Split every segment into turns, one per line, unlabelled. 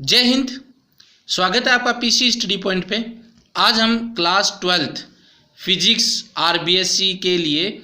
जय हिंद। स्वागत है आपका पीसी स्टडी पॉइंट पे। आज हम क्लास 12th फिजिक्स आरबीएससी के लिए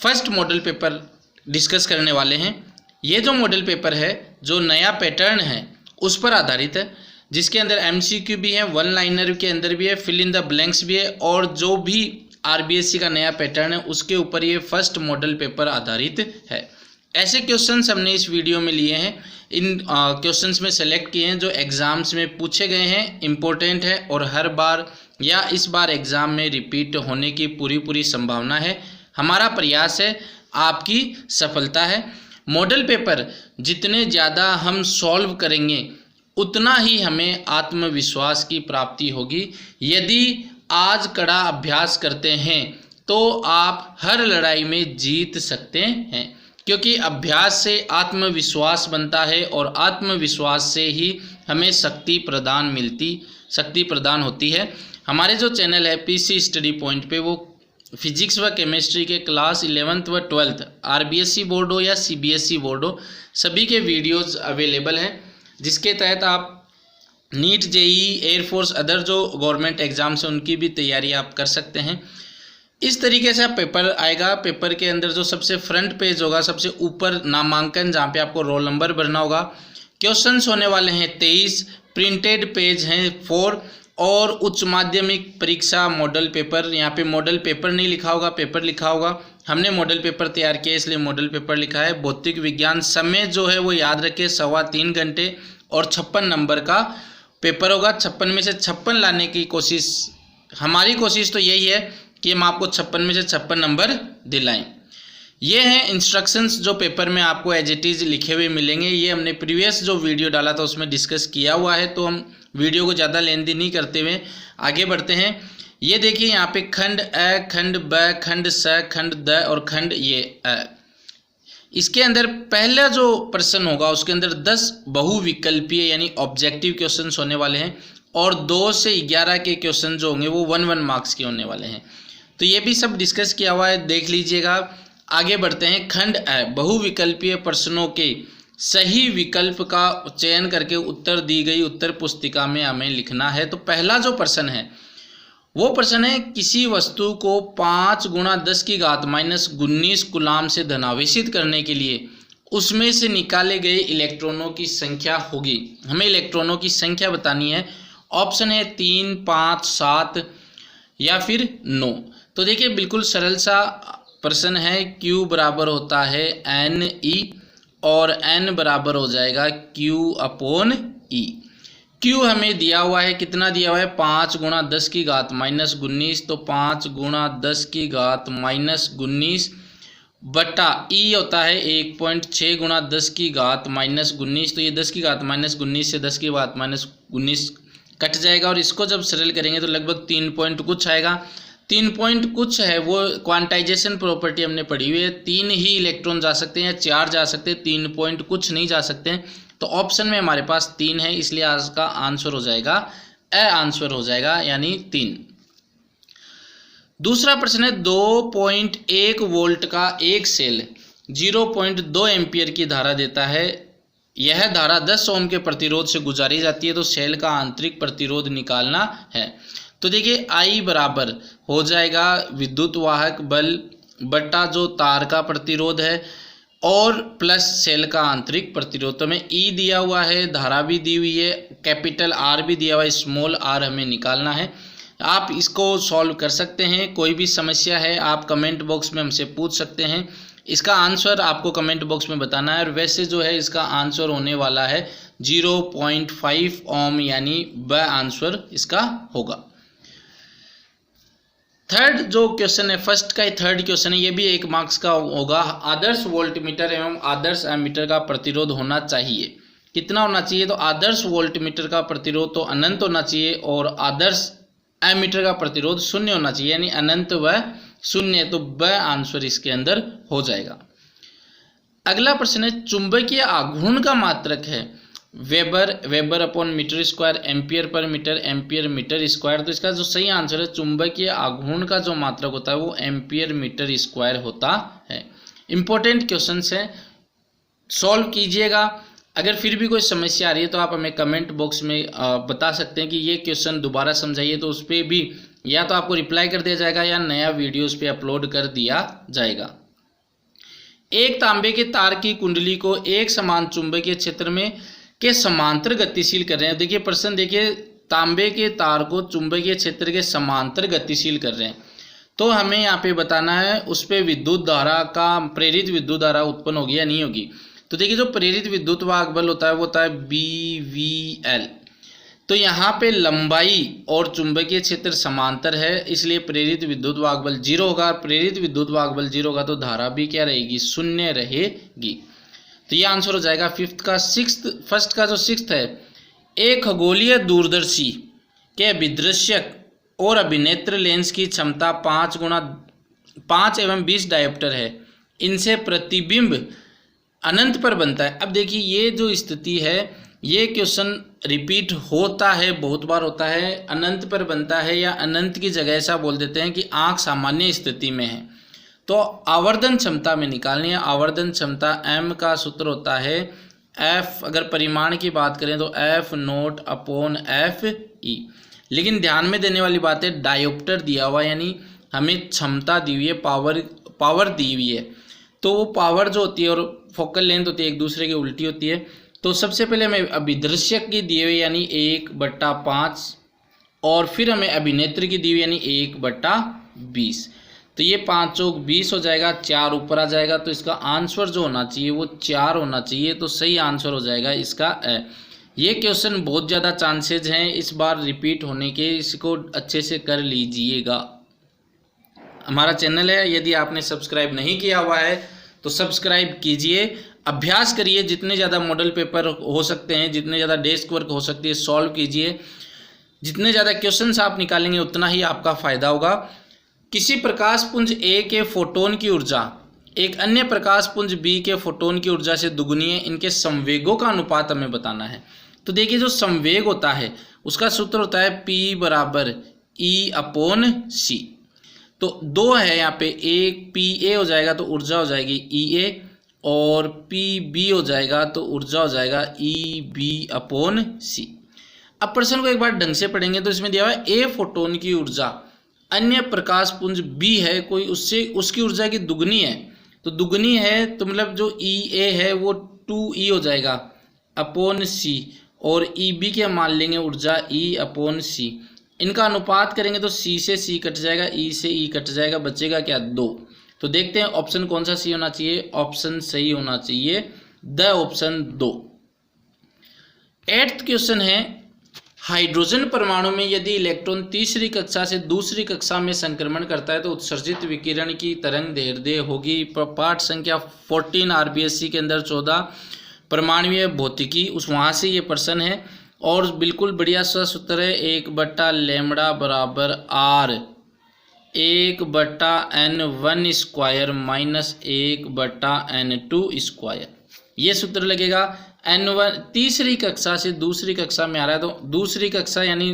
फर्स्ट मॉडल पेपर डिस्कस करने वाले हैं। ये जो मॉडल पेपर है, जो नया पैटर्न है उस पर आधारित है, जिसके अंदर एमसीक्यू भी है, वन लाइनर के अंदर भी है, फिल इन द ब्लैंक्स भी है, और जो भी आरबीएससी का नया पैटर्न है उसके ऊपर ये फर्स्ट मॉडल पेपर आधारित है। ऐसे क्वेश्चंस हमने इस वीडियो में लिए हैं, इन क्वेश्चंस में सेलेक्ट किए हैं जो एग्जाम्स में पूछे गए हैं, इम्पोर्टेंट है और हर बार या इस बार एग्ज़ाम में रिपीट होने की पूरी संभावना है। हमारा प्रयास है, आपकी सफलता है। मॉडल पेपर जितने ज़्यादा हम सॉल्व करेंगे उतना ही हमें आत्मविश्वास की प्राप्ति होगी। यदि आज कड़ा अभ्यास करते हैं तो आप हर लड़ाई में जीत सकते हैं, क्योंकि अभ्यास से आत्मविश्वास बनता है और आत्मविश्वास से ही हमें शक्ति प्रदान होती है। हमारे जो चैनल है पीसी स्टडी पॉइंट पे, वो फिजिक्स व केमिस्ट्री के क्लास 11th व 12th आरबीएससी बोर्ड हो या सीबीएसई बोर्ड हो, सभी के वीडियोज़ अवेलेबल हैं, जिसके तहत आप नीट, जेईई, एयरफोर्स, अदर जो गवर्नमेंट एग्ज़ाम्स हैं उनकी भी तैयारी आप कर सकते हैं। इस तरीके से पेपर आएगा। पेपर के अंदर जो सबसे फ्रंट पेज होगा, सबसे ऊपर नामांकन, जहाँ पे आपको रोल नंबर भरना होगा। क्वेश्चंस होने वाले हैं 23, प्रिंटेड पेज हैं 4, और उच्च माध्यमिक परीक्षा मॉडल पेपर। यहाँ पे मॉडल पेपर नहीं लिखा होगा, पेपर लिखा होगा। हमने मॉडल पेपर तैयार किया इसलिए मॉडल पेपर लिखा है। भौतिक विज्ञान, समय जो है वो याद रखें 3.25 घंटे और 56 नंबर का पेपर होगा। 56 में से 56 लाने की कोशिश, हमारी कोशिश तो यही है कि हम आपको 56 में से 56 नंबर दिलाएं। ये हैं इंस्ट्रक्शंस जो पेपर में आपको एज इट इज़ लिखे हुए मिलेंगे। ये हमने प्रीवियस जो वीडियो डाला था उसमें डिस्कस किया हुआ है, तो हम वीडियो को ज़्यादा लेंथी नहीं करते हुए आगे बढ़ते हैं। ये देखिए यहाँ पे खंड अ, खंड ब, खंड स, खंड द और खंड ये अ। इसके अंदर पहला जो प्रश्न होगा उसके अंदर 10 बहुविकल्पीय यानी ऑब्जेक्टिव क्वेश्चन होने वाले हैं, और 2 से 11 के क्वेश्चन जो होंगे वो 1 मार्क्स के होने वाले हैं। तो ये भी सब डिस्कस किया हुआ है, देख लीजिएगा। आगे बढ़ते हैं। खंड अ, बहुविकल्पीय प्रश्नों के सही विकल्प का चयन करके उत्तर दी गई उत्तर पुस्तिका में हमें लिखना है। तो पहला जो प्रश्न है वो प्रश्न है, किसी वस्तु को 5 × 10⁻⁻19 कूलाम से धनावेशित करने के लिए उसमें से निकाले गए इलेक्ट्रॉनों की संख्या होगी। हमें इलेक्ट्रॉनों की संख्या बतानी है। ऑप्शन है 3, 5, 7 या फिर 9। तो देखिए बिल्कुल सरल सा प्रश्न है। Q बराबर होता है NE और N बराबर हो जाएगा Q/E। Q हमें दिया हुआ है, कितना दिया हुआ है 5 × 10⁻⁻19। तो 5 × 10⁻⁻19 बटा E होता है 1.6 × 10⁻⁻19। तो ये 10⁻⁻19 से 10⁻⁻19 कट जाएगा, और इसको जब सरल करेंगे तो लगभग 3 पॉइंट कुछ आएगा। 3 पॉइंट कुछ है वो क्वांटाइजेशन प्रॉपर्टी हमने पढ़ी हुई है। 3 ही इलेक्ट्रॉन जा सकते हैं या 4 जा सकते हैं, 3 पॉइंट कुछ नहीं जा सकते हैं। तो ऑप्शन में हमारे पास 3 है, इसलिए आज का आंसर हो जाएगा आंसर हो जाएगा, यानी 3। दूसरा प्रश्न है, 2.1 वोल्ट का एक सेल 0.2 एम्पियर की धारा देता है। यह धारा 10 ओम के प्रतिरोध से गुजारी जाती है, तो सेल का आंतरिक प्रतिरोध निकालना है। तो देखिए I बराबर हो जाएगा विद्युत वाहक बल बटा जो तार का प्रतिरोध है और प्लस सेल का आंतरिक प्रतिरोध। तो हमें E दिया हुआ है, धारा भी दी हुई है, कैपिटल R भी दिया हुआ है, स्मॉल r हमें निकालना है। आप इसको सॉल्व कर सकते हैं। कोई भी समस्या है आप कमेंट बॉक्स में हमसे पूछ सकते हैं। इसका आंसर आपको कमेंट बॉक्स में बताना है, और वैसे जो है इसका आंसर होने वाला है 0.5 ओम, यानी ब आंसर इसका होगा। थर्ड जो क्वेश्चन है, फर्स्ट का ही थर्ड क्वेश्चन है, ये भी 1 मार्क्स का होगा। आदर्श वोल्टमीटर एवं आदर्श एमीटर का प्रतिरोध होना चाहिए। कितना होना चाहिए? तो आदर्श वोल्टमीटर का प्रतिरोध तो अनंत होना चाहिए, और आदर्श एमीटर का प्रतिरोध 0 होना चाहिए, यानी अनंत व 0। तो ब आंसर इसके अंदर हो जाएगा। अगला प्रश्न है, चुंबकीय आघूर्ण का मात्रक है वेबर/मीटर², एम्पियर/मीटर²। तो इसका जो सही आंसर है, चुंबकीय आघूर्ण का जो मात्रक होता है वो एम्पियर/मीटर² होता है। इंपॉर्टेंट क्वेश्चन है, सॉल्व कीजिएगा। अगर फिर भी कोई समस्या आ रही है तो आप हमें कमेंट बॉक्स में बता सकते हैं कि ये क्वेश्चन दोबारा समझाइए, तो उस पर भी या तो आपको रिप्लाई कर दिया जाएगा या नया वीडियो उस पर अपलोड कर दिया जाएगा। एक तांबे के तार की कुंडली को एक समान चुंबकीय क्षेत्र में के समांतर गतिशील कर रहे हैं। देखिए प्रश्न देखिए, तांबे के तार को चुंबकीय क्षेत्र के समांतर गतिशील कर रहे हैं, तो हमें यहाँ पे बताना है उस पर विद्युत धारा का प्रेरित विद्युत धारा उत्पन्न होगी या नहीं होगी। तो देखिए जो प्रेरित विद्युत वाहक बल होता है वो होता है BVL। तो यहाँ पे लंबाई और चुंबकीय क्षेत्र समांतर है, इसलिए प्रेरित विद्युत वाहक बल 0 होगा। प्रेरित विद्युत वाहक बल 0 होगा तो धारा भी क्या रहेगी, शून्य रहेगी। तो ये आंसर हो जाएगा फिफ्थ का। फर्स्ट का जो सिक्स्थ है, एक खगोलीय दूरदर्शी के विदृश्यक और अभिनेत्र लेंस की क्षमता 5 एवं 20 डायोप्टर है, इनसे प्रतिबिंब अनंत पर बनता है। अब देखिए ये जो स्थिति है, ये क्वेश्चन रिपीट होता है, बहुत बार होता है। अनंत पर बनता है या अनंत की जगह ऐसा बोल देते हैं कि आंख सामान्य स्थिति में है। तो आवर्धन क्षमता में निकालनी है। आवर्धन क्षमता m का सूत्र होता है F, अगर परिमाण की बात करें तो F0/FE। लेकिन ध्यान में देने वाली बात है, डायोप्टर दिया हुआ यानी हमें क्षमता दी हुई है, पावर दी हुई है। तो वो पावर जो होती है और फोकल लेंथ होती है एक दूसरे की उल्टी होती है। तो सबसे पहले हमें अभिदृश्यक की दी हुई यानी 1/5 और फिर हमें अभिनेत्र की दी हुई यानी 1/20। तो ये 5 चौक 20 हो जाएगा, 4 ऊपर आ जाएगा, तो इसका आंसर जो होना चाहिए वो 4 होना चाहिए। तो सही आंसर हो जाएगा इसका ये क्वेश्चन बहुत ज़्यादा चांसेज हैं इस बार रिपीट होने के, इसको अच्छे से कर लीजिएगा। हमारा चैनल है, यदि आपने सब्सक्राइब नहीं किया हुआ है तो सब्सक्राइब कीजिए, अभ्यास करिए, जितने ज़्यादा मॉडल पेपर हो सकते हैं, जितने ज़्यादा डेस्क वर्क हो सकती है सॉल्व कीजिए। जितने ज़्यादा क्वेश्चंस आप निकालेंगे उतना ही आपका फ़ायदा होगा। किसी प्रकाश पुंज A के फोटोन की ऊर्जा एक अन्य प्रकाश पुंज B के फोटोन की ऊर्जा से दुगुनी है, इनके संवेगों का अनुपात हमें बताना है। तो देखिए जो संवेग होता है उसका सूत्र होता है P/E/C। तो 2 है यहाँ पे, एक PA हो जाएगा तो ऊर्जा हो जाएगी EA, और PB हो जाएगा तो ऊर्जा हो जाएगा EB/C। अब प्रश्न को एक बार ढंग से पढ़ेंगे तो इसमें दिया हुआ है A फोटोन की ऊर्जा अन्य प्रकाश पुंज B है कोई, उससे उसकी ऊर्जा की दुगनी है। तो दुगनी है तो मतलब जो EA है वो 2E हो जाएगा अपॉन C, और EB के मान लेंगे ऊर्जा E/C। इनका अनुपात करेंगे तो C से C कट जाएगा, E से E कट जाएगा, बचेगा क्या 2। तो देखते हैं ऑप्शन कौन सा सही होना चाहिए। ऑप्शन सही होना चाहिए ऑप्शन 2। 8th क्वेश्चन है, हाइड्रोजन परमाणु में यदि इलेक्ट्रॉन तीसरी कक्षा से दूसरी कक्षा में संक्रमण करता है तो उत्सर्जित विकिरण की तरंग दैर्ध्य होगी। पाठ संख्या 14 RBSC के अंदर 14 परमाणुीय भौतिकी, उस वहाँ से ये प्रश्न है और बिल्कुल बढ़िया सा सूत्र है 1/λ बराबर R 1/N1 square minus 1/N2 square. ये सूत्र लगेगा। N1 तीसरी कक्षा से दूसरी कक्षा में आ रहा है तो दूसरी कक्षा यानी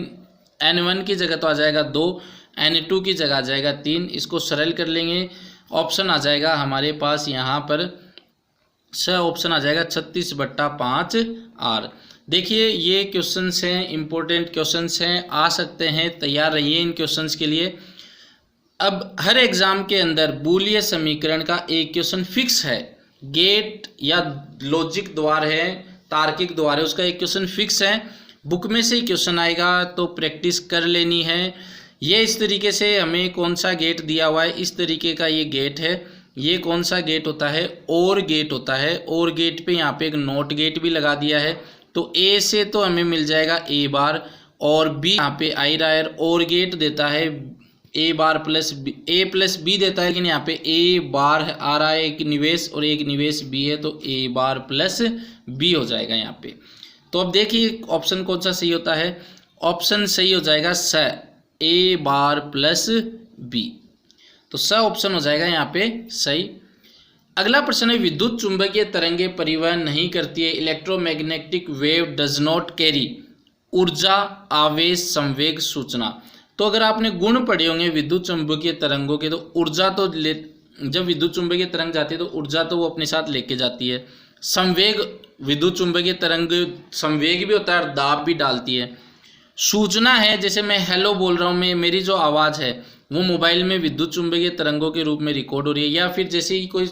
N1 की जगह तो आ जाएगा 2, N2 की जगह आ जाएगा 3। इसको सरल कर लेंगे, ऑप्शन आ जाएगा हमारे पास यहाँ पर ऑप्शन आ जाएगा 36/5 R। देखिए ये क्वेश्चंस हैं, इंपॉर्टेंट क्वेश्चंस हैं, आ सकते हैं, तैयार रहिए इन क्वेश्चंस के लिए। अब हर एग्जाम के अंदर बूलियन समीकरण का एक क्वेश्चन फिक्स है, गेट या लॉजिक द्वार है, तार्किक द्वार है, उसका एक क्वेश्चन फिक्स है। बुक में से ही क्वेश्चन आएगा तो प्रैक्टिस कर लेनी है। ये इस तरीके से हमें कौन सा गेट दिया हुआ है, इस तरीके का ये गेट है। ये कौन सा गेट होता है, और गेट होता है। और गेट पे यहाँ पे एक नोट गेट भी लगा दिया है। तो ए से तो हमें मिल जाएगा A बार, और B यहाँ पे आई रहा है, और गेट देता है A bar plus A plus B देता है, लेकिन यहाँ पे A बार आ रहा है एक निवेश, और एक निवेश B है, तो A बार प्लस B हो जाएगा यहाँ पे। तो अब देखिए ऑप्शन कौन सा सही होता है। ऑप्शन सही हो जाएगा A बार प्लस B। तो ऑप्शन हो जाएगा यहाँ पे सही। अगला प्रश्न है, विद्युत चुंबकीय तरंगे परिवहन नहीं करती है, electromagnetic wave does not carry ऊर्जा आवेश संवेग सूचना। तो अगर आपने गुण पढ़े होंगे विद्युत चुंबकीय तरंगों के, तो ऊर्जा तो जब विद्युत चुंबकीय तरंग जाती है तो ऊर्जा तो वो अपने साथ लेके जाती है। संवेग, विद्युत चुंबकीय तरंग संवेग भी होता है और दाब भी डालती है। सूचना है, जैसे मैं हेलो बोल रहा हूँ, मैं मेरी जो आवाज़ है वो मोबाइल में विद्युत चुंबकीय तरंगों के रूप में रिकॉर्ड हो रही है, या फिर जैसे ही कोई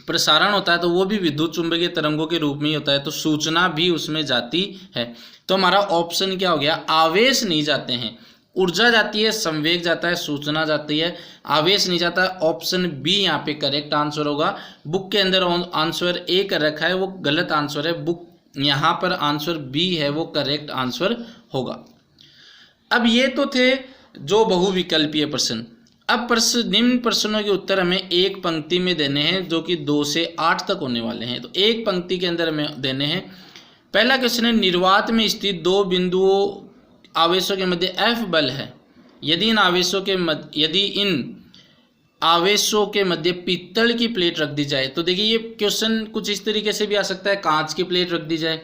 प्रसारण होता है तो वो भी विद्युत चुंबकीय तरंगों के रूप में ही होता है, तो सूचना भी उसमें जाती है। तो हमारा ऑप्शन क्या हो गया, आवेश नहीं जाते हैं, ऊर्जा जाती है, संवेग जाता है, सूचना जाती है, आवेश नहीं जाता। ऑप्शन बी यहाँ पे करेक्ट आंसर होगा। बुक के अंदर आंसर ए कर रखा है, वो गलत आंसर है। बुक यहाँ पर आंसर बी है, वो करेक्ट आंसर होगा। अब ये तो थे जो बहुविकल्पीय प्रश्न। अब प्रश्न, निम्न प्रश्नों के उत्तर हमें एक पंक्ति में देने हैं, जो कि 2 से 8 तक होने वाले हैं। तो एक पंक्ति के अंदर हमें देने हैं। पहला क्वेश्चन है, निर्वात में स्थित दो बिंदुओं आवेशों के मध्य F बल है, यदि इन आवेशों के मध्य पीतल की प्लेट रख दी जाए। तो देखिए ये क्वेश्चन कुछ इस तरीके से भी आ सकता है, कांच की प्लेट रख दी जाए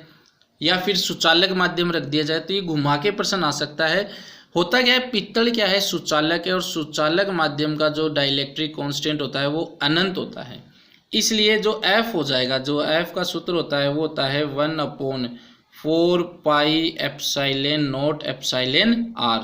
या फिर सुचालक माध्यम रख दिया जाए, तो ये घुमा के प्रश्न आ सकता है। होता क्या है, पीतल क्या है, सुचालक है, और सुचालक माध्यम का जो डाइलेक्ट्रिक कांस्टेंट होता है वो अनंत होता है। इसलिए जो F हो जाएगा, जो F का सूत्र होता है वो होता है 1/4 pi epsilon not epsilon r।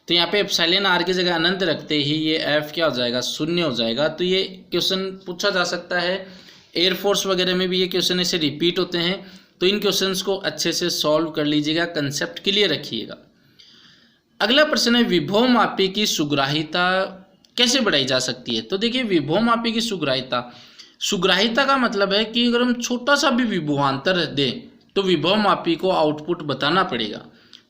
तो यहाँ पे एप्सिलॉन r की जगह अनंत रखते ही ये F क्या हो जाएगा, 0 हो जाएगा। तो ये क्वेश्चन पूछा जा सकता है, एयरफोर्स वगैरह में भी ये क्वेश्चन ऐसे रिपीट होते हैं। तो इन क्वेश्चंस को अच्छे से सॉल्व कर लीजिएगा, कंसेप्ट क्लियर रखिएगा। अगला प्रश्न है, विभव मापी की सुग्राहिता कैसे बढ़ाई जा सकती है। तो देखिए विभव मापी की सुग्राहिता का मतलब है कि अगर हम छोटा सा भी विभवांतर दें तो विभव मापी को आउटपुट बताना पड़ेगा।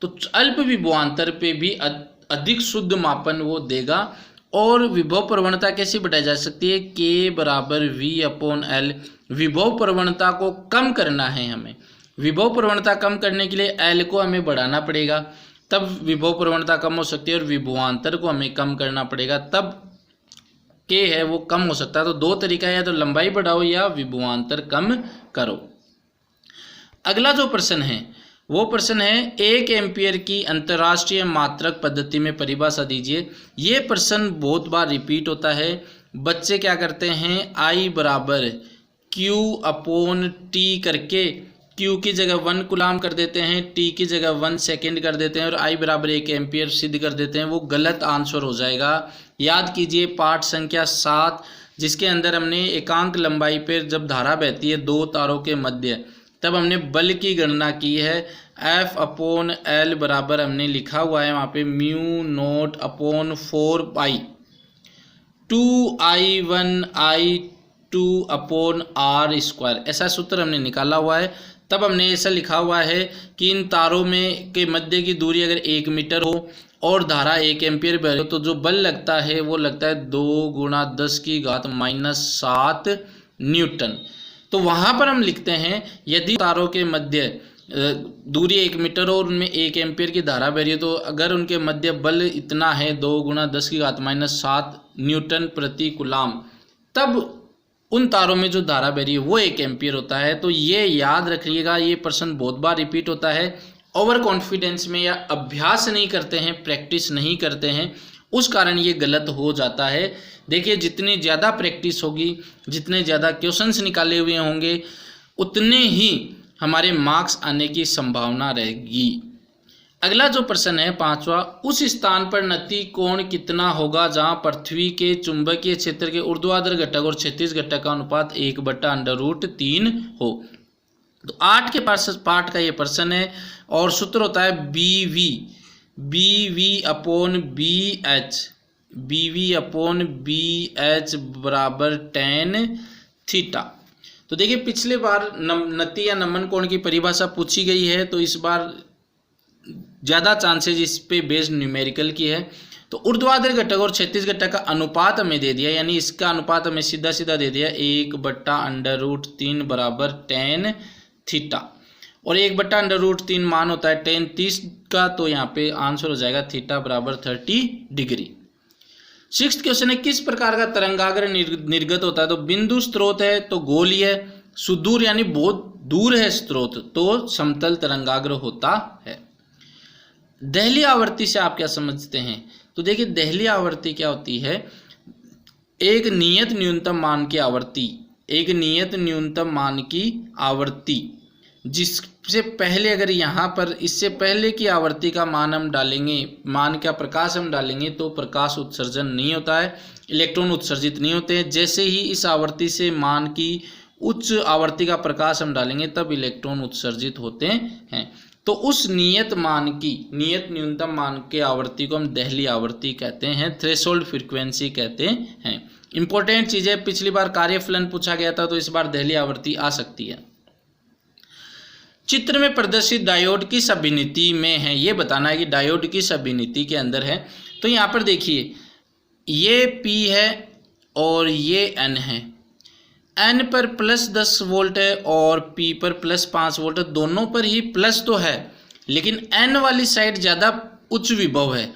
तो अल्प विभवांतर पे भी अधिक शुद्ध मापन वो देगा। और विभव प्रवणता कैसे बढ़ाई जा सकती है, K बराबर V/L। विभव प्रवणता को कम करना है हमें, विभव प्रवणता कम करने के लिए L को हमें बढ़ाना पड़ेगा, तब विभव प्रवणता कम हो सकती है। और विभवांतर को हमें कम करना पड़ेगा, तब K है वो कम हो सकता है। तो दो तरीका है, या तो लंबाई बढ़ाओ या विभवांतर कम करो। अगला जो प्रश्न है वो प्रश्न है, 1 एम्पियर की अंतर्राष्ट्रीय मात्रक पद्धति में परिभाषा दीजिए। ये प्रश्न बहुत बार रिपीट होता है। बच्चे क्या करते हैं, I बराबर Q/T करके Q की जगह 1 कूलाम कर देते हैं, T की जगह 1 सेकेंड कर देते हैं और I बराबर 1 एम्पियर सिद्ध कर देते हैं। वो गलत आंसर हो जाएगा। याद कीजिए पाठ संख्या 7, जिसके अंदर हमने एकांक लंबाई पर जब धारा बहती है दो तारों के मध्य, तब हमने बल की गणना की है। F/L बराबर हमने लिखा हुआ है वहाँ पे μ0/4 पाई 2I1I2/r², ऐसा सूत्र हमने निकाला हुआ है। तब हमने ऐसा लिखा हुआ है कि इन तारों में के मध्य की दूरी अगर 1 मीटर हो और धारा 1 एम्पियर बह रही हो, तो जो बल लगता है वो लगता है 2 × 10⁻⁷ न्यूटन। तो वहाँ पर हम लिखते हैं, यदि तारों के मध्य दूरी 1 मीटर और उनमें 1 एम्पियर की धारा बह रही है, तो अगर उनके मध्य बल इतना है 2 × 10⁻⁷ न्यूटन प्रति कूलाम, तब उन तारों में जो धारा बह रही है वो 1 एम्पियर होता है। तो ये याद रखिएगा, ये प्रश्न बहुत बार रिपीट होता है। ओवर कॉन्फिडेंस में या अभ्यास नहीं करते हैं, प्रैक्टिस नहीं करते हैं, उस कारण ये गलत हो जाता है। देखिए जितनी ज़्यादा प्रैक्टिस होगी, जितने ज़्यादा क्वेश्चंस निकाले हुए होंगे, उतने ही हमारे मार्क्स आने की संभावना रहेगी। अगला जो प्रश्न है 5वां, उस स्थान पर नति कोण कितना होगा जहां पृथ्वी के चुंबकीय क्षेत्र के ऊर्ध्वाधर घटक और क्षैतिज घटक का अनुपात 1/√3 हो। तो 8 के पार्ट का ये प्रश्न है और सूत्र होता है BV/BH बराबर tan थीटा। तो देखिए पिछले बार नति या नमन कोण की परिभाषा पूछी गई है, तो इस बार ज़्यादा चांसेज इस पे बेस्ड न्यूमेरिकल की है। तो ऊर्ध्वाधर घटक और क्षैतिज घटक का अनुपात हमें दे दिया, यानी इसका अनुपात हमें सीधा सीधा दे दिया 1/√3 बराबर tan थीटा, और 1/√3 मान होता है tan 30 का, तो यहाँ पे आंसर हो जाएगा थीटा बराबर 30 डिग्री। 6th क्वेश्चन है, किस प्रकार का तरंगाग्र निर्गत होता है। तो बिंदु स्रोत है तो गोलीय है, सुदूर यानी बहुत दूर है स्रोत तो समतल तरंगाग्र होता है। दहली आवर्ती से आप क्या समझते हैं। तो देखिए दहली आवर्ती क्या होती है, एक नियत न्यूनतम मान की आवर्ती एक नियत न्यूनतम मान की आवृत्ति, जिससे पहले अगर यहाँ पर इससे पहले की आवृत्ति का मान हम डालेंगे, मान का प्रकाश हम डालेंगे तो प्रकाश उत्सर्जन नहीं होता है, इलेक्ट्रॉन उत्सर्जित नहीं होते हैं। जैसे ही इस आवृत्ति से मान की उच्च आवृत्ति का प्रकाश हम डालेंगे तब इलेक्ट्रॉन उत्सर्जित होते हैं। तो उस नियत न्यूनतम मान के आवृत्ति को हम दहली आवृत्ति कहते हैं, थ्रेशोल्ड फ्रीक्वेंसी कहते हैं। इंपॉर्टेंट चीज़ है, पिछली बार कार्यफलन पूछा गया था तो इस बार दहली आवृत्ति आ सकती है। चित्र में प्रदर्शित डायोड किस अभिनीति में है, ये बताना है कि डायोड किस अभिनीति के अंदर है। तो यहाँ पर देखिए ये P है और ये N है। N पर +10 वोल्ट है और P पर +5 वोल्ट है, दोनों पर ही प्लस तो है, लेकिन N वाली साइड ज़्यादा उच्च विभव है।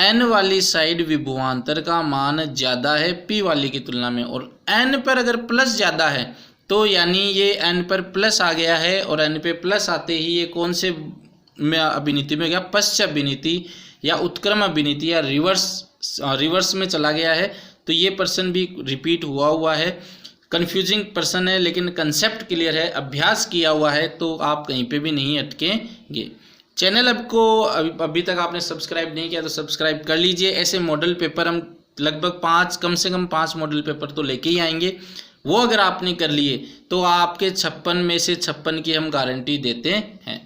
N वाली साइड विभवांतर का मान ज़्यादा है P वाली की तुलना में, और N पर अगर प्लस ज़्यादा है तो यानी ये N पर प्लस आ गया है, और N पे प्लस आते ही ये कौन से में अभिनीति में गया, पश्च अभिनीति या उत्क्रम अभिनीति या रिवर्स में चला गया है। तो ये पर्सन भी रिपीट हुआ है, कंफ्यूजिंग पर्सन है लेकिन कंसेप्ट क्लियर है, अभ्यास किया हुआ है, तो आप कहीं पे भी नहीं अटकेंगे। चैनल आपको अभी तक आपने सब्सक्राइब नहीं किया तो सब्सक्राइब कर लीजिए। ऐसे मॉडल पेपर हम लगभग कम से कम 5 मॉडल पेपर तो लेके ही आएंगे, वो अगर आपने कर लिए तो आपके 56 में से 56 की हम गारंटी देते हैं।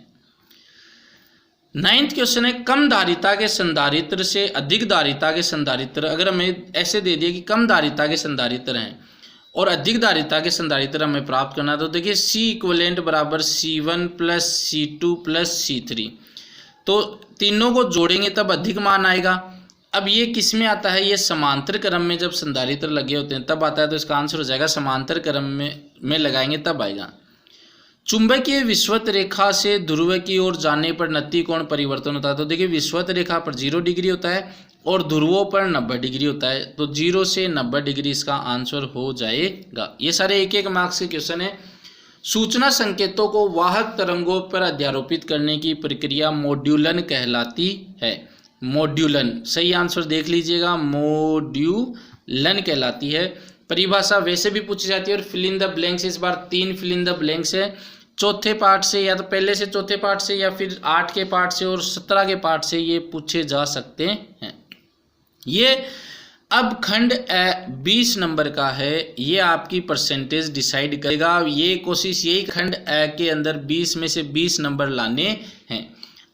9th क्वेश्चन है, कम धारिता के संधारित्र से अधिक धारिता के संधारित्र, अगर हमें ऐसे दे दिए कि कम धारिता के संधारित्र हैं और अधिक धारिता के संधारित्र हमें प्राप्त करना, तो देखिए C बराबर C1 + C2 + C3, तो तीनों को जोड़ेंगे तब अधिक मान आएगा। अब ये किस में आता है, ये समांतर क्रम में जब संधारित्र लगे होते हैं तब आता है, तो इसका आंसर हो जाएगा समांतर क्रम में लगाएंगे तब आएगा। चुंबकीय विषुवत रेखा से ध्रुव की ओर जाने पर नति कोण परिवर्तन होता है, तो देखिए विषुवत रेखा पर 0 डिग्री होता है और ध्रुवों पर 90 डिग्री होता है, तो 0 से 90 डिग्री इसका आंसर हो जाएगा। ये सारे एक मार्क्स के क्वेश्चन है। सूचना संकेतों को वाहक तरंगों पर अध्यारोपित करने की प्रक्रिया मॉड्यूलन कहलाती है। मॉड्यूलन सही आंसर देख लीजिएगा, मॉड्यूलन कहलाती है। परिभाषा वैसे भी पूछी जाती है और फिल इन द ब्लैंक्स, इस बार 3 फिल इन द ब्लैंक्स है, चौथे पार्ट से या तो पहले से चौथे पार्ट से या फिर 8 के पार्ट से और 17 के पार्ट से ये पूछे जा सकते हैं। ये अब खंड 20 नंबर का है, ये आपकी परसेंटेज डिसाइड करेगा। ये कोशिश यही खंड के अंदर 20 में से 20 नंबर लाने हैं।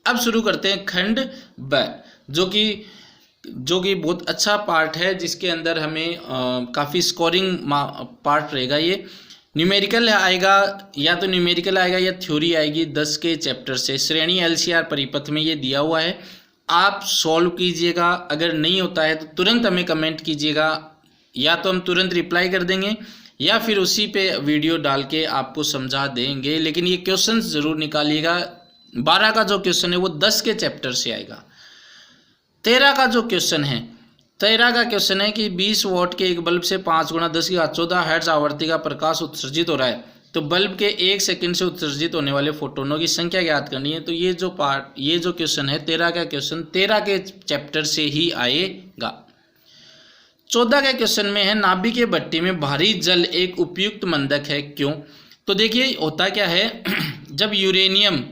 अब शुरू करते हैं खंड ब, जो कि बहुत अच्छा पार्ट है, जिसके अंदर हमें काफ़ी स्कोरिंग पार्ट रहेगा। ये न्यूमेरिकल आएगा, या तो न्यूमेरिकल आएगा या थ्योरी आएगी 10 के चैप्टर से। श्रेणी LCR परिपथ में ये दिया हुआ है, आप सॉल्व कीजिएगा। अगर नहीं होता है तो तुरंत हमें कमेंट कीजिएगा, या तो हम तुरंत रिप्लाई कर देंगे या फिर उसी पे वीडियो डाल के आपको समझा देंगे। लेकिन ये क्वेश्चंस ज़रूर निकालिएगा। 12 का जो क्वेश्चन है वो 10 के चैप्टर से आएगा। 13 का जो क्वेश्चन है, 13 का क्वेश्चन है कि 20 वॉट के एक बल्ब से 5 × 10⁻14 हर्ट्ज आवृत्ति का प्रकाश उत्सर्जित हो रहा है, तो बल्ब के 1 सेकंड से उत्सर्जित होने वाले फोटोनों की संख्या ज्ञात करनी है। तो ये जो क्वेश्चन है 13 का क्वेश्चन 13 के चैप्टर से ही आएगा। 14 के क्वेश्चन में है, नाभिकीय भट्टी में भारी जल एक उपयुक्त मंदक है, क्यों? तो देखिए होता क्या है, जब यूरेनियम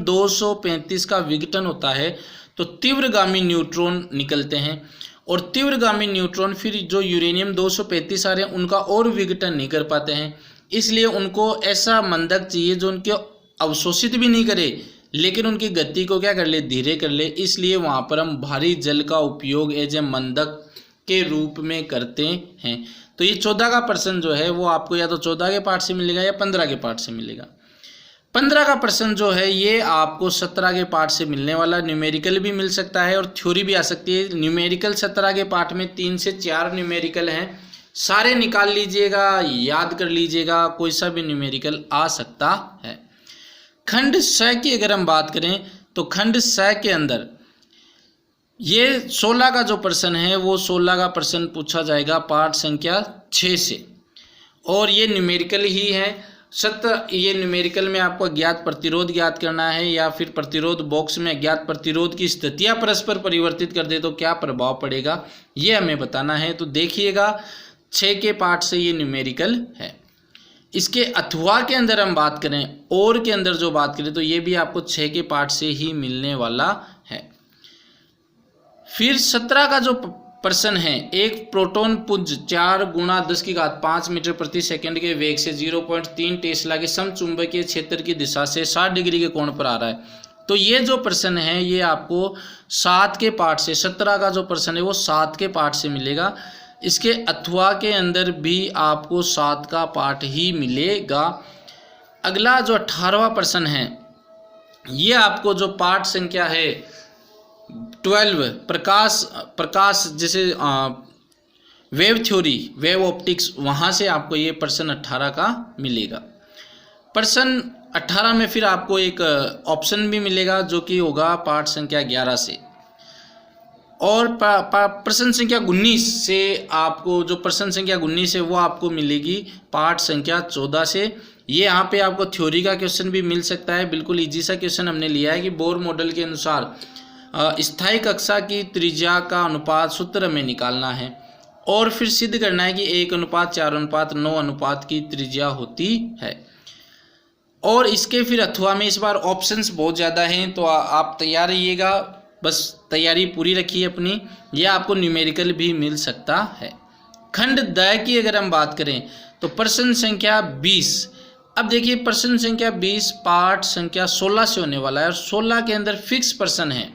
235 का विघटन होता है तो तीव्रगामी न्यूट्रॉन निकलते हैं, और तीव्रगामी न्यूट्रॉन फिर जो यूरेनियम 235 आ रहे हैं उनका और विघटन नहीं कर पाते हैं। इसलिए उनको ऐसा मंदक चाहिए जो उनके अवशोषित भी नहीं करे लेकिन उनकी गति को क्या कर ले, धीरे कर ले। इसलिए वहाँ पर हम भारी जल का उपयोग एज ए मंदक के रूप में करते हैं। तो ये 14 का प्रश्न जो है वो आपको या तो 14 के पार्ट से मिलेगा या 15 के पार्ट से मिलेगा। 15 का प्रश्न जो है ये आपको 17 के पार्ट से मिलने वाला, न्यूमेरिकल भी मिल सकता है और थ्योरी भी आ सकती है। न्यूमेरिकल 17 के पार्ट में 3 से 4 न्यूमेरिकल हैं, सारे निकाल लीजिएगा, याद कर लीजिएगा, कोई सा भी न्यूमेरिकल आ सकता है। खंड 6 की अगर हम बात करें तो खंड 6 के अंदर ये 16 का जो प्रश्न है वो 16 का प्रश्न पूछा जाएगा पार्ट संख्या 6 से, और ये न्यूमेरिकल ही है। ये न्यूमेरिकल में आपको अज्ञात प्रतिरोध ज्ञात करना है, या फिर प्रतिरोध बॉक्स में अज्ञात प्रतिरोध की स्थितियां परस्पर परिवर्तित कर दे तो क्या प्रभाव पड़ेगा, ये हमें बताना है। तो देखिएगा 6 के पार्ट से ये न्यूमेरिकल है। इसके अथवा के अंदर हम बात करें, और के अंदर जो बात करें, तो ये भी आपको 6 के पार्ट से ही मिलने वाला है। फिर 17 का जो प्रश्न है, एक प्रोटॉन पुंज 4 × 10⁵ मीटर प्रति सेकंड के वेग से 0.3 टेस्ला के समचुंबकीय क्षेत्र की दिशा से 60 डिग्री के कोण पर आ रहा है। तो ये जो प्रश्न है ये आपको 7 के पार्ट से, 17 का जो प्रश्न है वो 7 के पार्ट से मिलेगा। इसके अथवा के अंदर भी आपको 7 का पार्ट ही मिलेगा। अगला जो 18वां प्रश्न है, ये आपको जो पार्ट संख्या है 12, प्रकाश जैसे वेव थ्योरी, वेव ऑप्टिक्स, वहाँ से आपको ये प्रश्न 18 का मिलेगा। प्रश्न 18 में फिर आपको एक ऑप्शन भी मिलेगा जो कि होगा पार्ट संख्या 11 से, और प्रश्न संख्या 19 से आपको जो प्रश्न संख्या 19 है वो आपको मिलेगी पार्ट संख्या 14 से। ये यहाँ पे आपको थ्योरी का क्वेश्चन भी मिल सकता है। बिल्कुल इजी सा क्वेश्चन हमने लिया है कि बोर मॉडल के अनुसार स्थायी कक्षा की त्रिज्या का अनुपात सूत्र में निकालना है और फिर सिद्ध करना है कि 1:4:9 की त्रिज्या होती है। और इसके फिर अथवा में इस बार ऑप्शंस बहुत ज़्यादा हैं, तो आप तैयार रहिएगा, बस तैयारी पूरी रखिए अपनी। यह आपको न्यूमेरिकल भी मिल सकता है। खंड द की अगर हम बात करें तो प्रश्न संख्या 20। अब देखिए प्रश्न संख्या 20 पार्ट संख्या 16 से होने वाला है, और 16 के अंदर फिक्स प्रश्न है,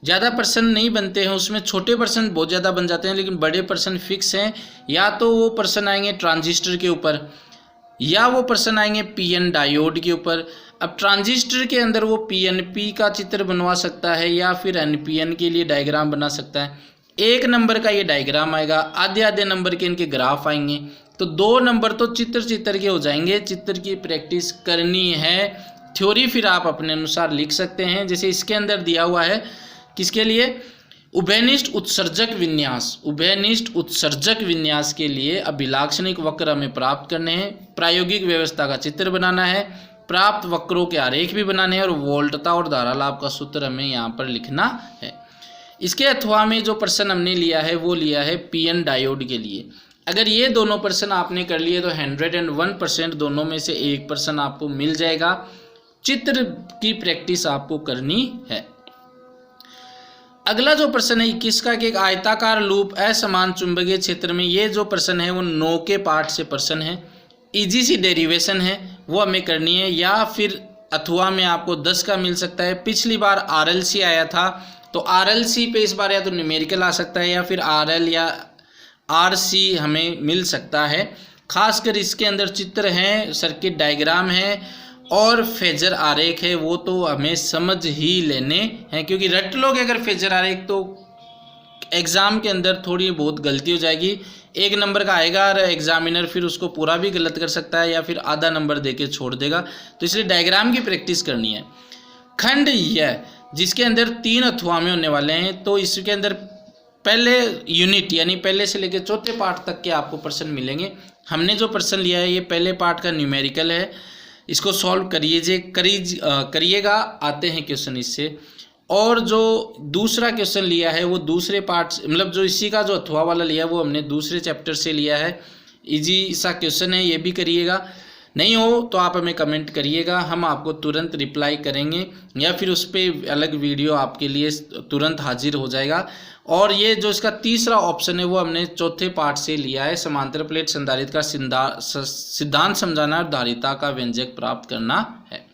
ज़्यादा प्रश्न नहीं बनते हैं उसमें। छोटे प्रश्न बहुत ज़्यादा बन जाते हैं लेकिन बड़े प्रश्न फिक्स हैं। या तो वो प्रश्न आएंगे ट्रांजिस्टर के ऊपर, या वो प्रश्न आएंगे पीएन डायोड के ऊपर। अब ट्रांजिस्टर के अंदर वो पीएनपी का चित्र बनवा सकता है या फिर एनपीएन के लिए डायग्राम बना सकता है। 1 नंबर का ये डायग्राम आएगा, आधे आधे नंबर के इनके ग्राफ आएंगे, तो 2 नंबर तो चित्र के हो जाएंगे। चित्र की प्रैक्टिस करनी है। थ्योरी फिर आप अपने अनुसार लिख सकते हैं। जैसे इसके अंदर दिया हुआ है किसके लिए, उभयनिष्ठ उत्सर्जक विन्यास, उभयनिष्ठ उत्सर्जक विन्यास के लिए अभिलाक्षणिक वक्र हमें प्राप्त करने हैं, प्रायोगिक व्यवस्था का चित्र बनाना है, प्राप्त वक्रों के आरेख भी बनाने हैं, और वोल्टता और धारा लाभ का सूत्र हमें यहाँ पर लिखना है। इसके अथवा में जो प्रश्न हमने लिया है वो लिया है पीएन डायोड के लिए। अगर ये दोनों प्रश्न आपने कर लिए तो 101% दोनों में से एक प्रश्न आपको मिल जाएगा। चित्र की प्रैक्टिस आपको करनी है। अगला जो प्रश्न है 21 का, कि एक आयताकार लूप असमान चुंबकीय क्षेत्र में, ये जो प्रश्न है वो 9 के पार्ट से प्रश्न है। इजी सी डेरिवेशन है वो हमें करनी है, या फिर अथवा में आपको 10 का मिल सकता है। पिछली बार आरएलसी आया था, तो आरएलसी पे इस बार या तो न्यूमेरिकल आ सकता है या फिर आरएल या आरसी हमें मिल सकता है। खासकर इसके अंदर चित्र हैं, सर्किट डायग्राम है और फेजर आरेख है, वो तो हमें समझ ही लेने हैं, क्योंकि रट लोगे अगर फेजर आरेख तो एग्ज़ाम के अंदर थोड़ी बहुत गलती हो जाएगी। 1 नंबर का आएगा और एग्जामिनर फिर उसको पूरा भी गलत कर सकता है या फिर आधा नंबर देके छोड़ देगा, तो इसलिए डायग्राम की प्रैक्टिस करनी है। खंड यह जिसके अंदर 3 अथवा में होने वाले हैं, तो इसके अंदर पहले यूनिट यानी पहले से लेकर चौथे पार्ट तक के आपको प्रश्न मिलेंगे। हमने जो प्रश्न लिया है ये पहले पार्ट का न्यूमेरिकल है, इसको सॉल्व करिएगा, आते हैं क्वेश्चन इससे। और जो दूसरा क्वेश्चन लिया है वो दूसरे पार्ट, मतलब जो इसी का जो अथवा वाला लिया है वो हमने दूसरे चैप्टर से लिया है। इजी सा क्वेश्चन है, ये भी करिएगा। नहीं हो तो आप हमें कमेंट करिएगा, हम आपको तुरंत रिप्लाई करेंगे, या फिर उस पर अलग वीडियो आपके लिए तुरंत हाजिर हो जाएगा। और ये जो इसका तीसरा ऑप्शन है वो हमने चौथे पार्ट से लिया है, समांतर प्लेट संधारित्र का सिद्धांत समझाना और धारिता का व्यंजक प्राप्त करना है।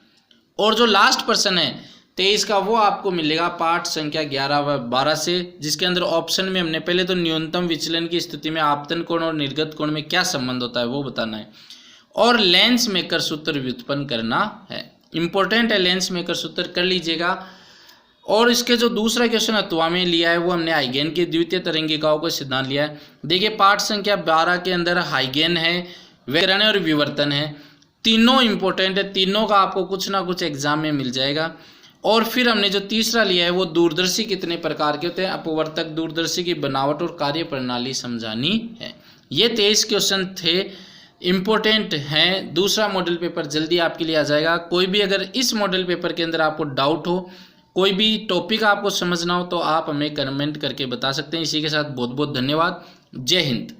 और जो लास्ट प्रश्न है 23 का, वो आपको मिलेगा पार्ट संख्या 11 व 12 से, जिसके अंदर ऑप्शन में हमने पहले तो न्यूनतम विचलन की स्थिति में आपतन कोण और निर्गत कोण में क्या संबंध होता है वो बताना है, और लेंस मेकर सूत्र व्युत्पन्न करना है। इंपॉर्टेंट है, लेंस मेकर सूत्र कर लीजिएगा। और इसके जो दूसरा क्वेश्चन अथवा में लिया है वो हमने हाइगेन की द्वितीय तरंगिकाओं का सिद्धांत लिया है। देखिए पार्ट संख्या 12 के अंदर हाइगेन है, विकिरण और विवर्तन है, तीनों इंपॉर्टेंट है, तीनों का आपको कुछ ना कुछ एग्जाम में मिल जाएगा। और फिर हमने जो तीसरा लिया है वो दूरदर्शी कितने प्रकार के होते हैं, अपवर्तक दूरदर्शी की बनावट और कार्य प्रणाली समझानी है। ये 23 क्वेश्चन थे, इम्पोर्टेंट हैं। दूसरा मॉडल पेपर जल्दी आपके लिए आ जाएगा। कोई भी अगर इस मॉडल पेपर के अंदर आपको डाउट हो, कोई भी टॉपिक आपको समझना हो, तो आप हमें कमेंट करके बता सकते हैं। इसी के साथ बहुत बहुत धन्यवाद। जय हिंद।